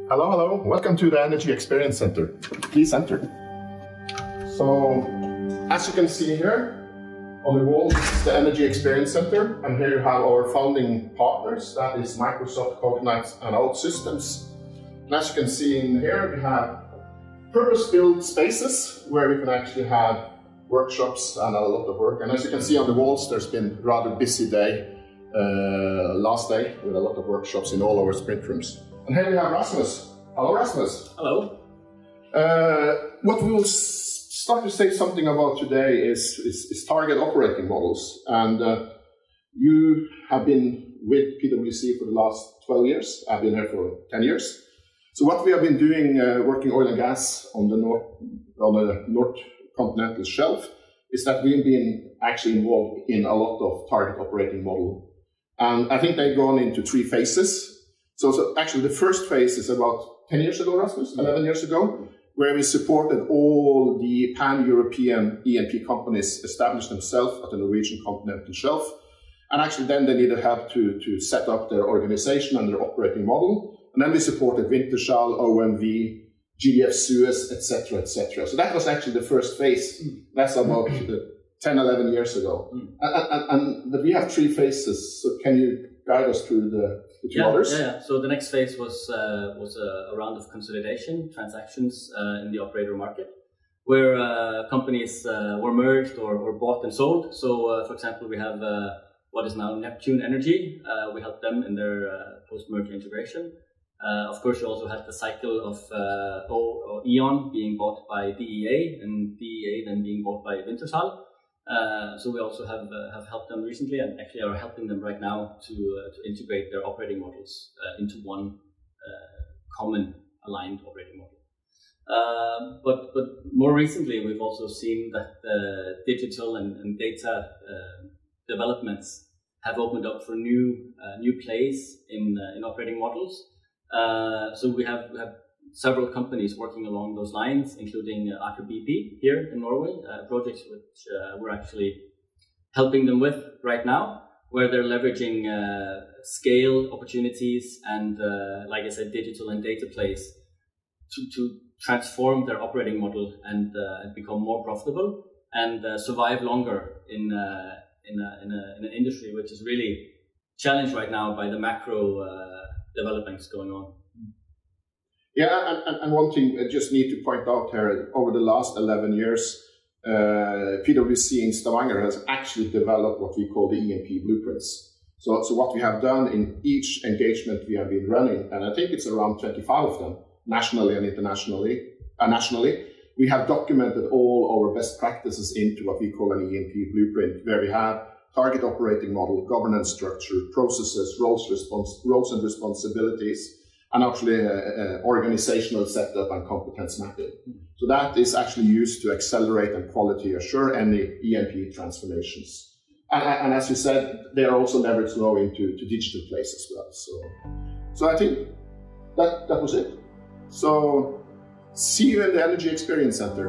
Hello, hello. Welcome to the Energy Experience Center. Please enter. So, as you can see here, on the wall is the Energy Experience Center, and here you have our founding partners, that is Microsoft, Cognite, and OutSystems. And as you can see in here, we have purpose-built spaces where we can actually have workshops and a lot of work. And as you can see on the walls, there's been a rather busy day, last day, with a lot of workshops in all our sprint rooms. And here we have Rasmus. Hello, Rasmus. Hello. What we will start to say something about today is target operating models. And you have been with PwC for the last 12 years. I've been here for 10 years. So what we have been doing, working oil and gas on the North Continental Shelf, is that we've been actually involved in a lot of target operating model. And I think they've gone into 3 phases. So actually the first phase is about 10 years ago, Rasmus, 11 years ago, where we supported all the pan-European EMP companies establish themselves at the Norwegian continental shelf. And actually then they needed help to set up their organization and their operating model. And then we supported Wintershall, OMV, GDF Suez, etc., etc. So that was actually the first phase. That's about 10, 11 years ago. But we have 3 phases. So can you guide us through the 2 others? Yeah. So the next phase was a round of consolidation transactions in the operator market, where companies were merged or bought and sold. So, for example, we have what is now Neptune Energy. We helped them in their post-merger integration. Of course, you also had the cycle of E.ON being bought by DEA, and DEA then being bought by Wintershall. So we also have helped them recently, and actually are helping them right now to integrate their operating models into one common aligned operating model. But more recently, we've also seen that digital and data developments have opened up for new plays in operating models. So we have several companies working along those lines, including Aker BP here in Norway, projects which we're actually helping them with right now, where they're leveraging scale opportunities and, like I said, digital and data plays to transform their operating model and become more profitable and survive longer in an industry which is really challenged right now by the macro developments going on. Yeah, and one thing I just need to point out here, over the last 11 years, PwC in Stavanger has actually developed what we call the EMP Blueprints. So what we have done in each engagement we have been running, and I think it's around 25 of them, nationally and internationally, nationally, we have documented all our best practices into what we call an EMP Blueprint, where we have target operating model, governance structure, processes, roles and responsibilities, and actually organizational setup and competence mapping. So that is actually used to accelerate and quality assure any EMP transformations. And as you said, they are also leveraged now into digital plays as well. So I think that was it. So see you in the Energy Experience Center.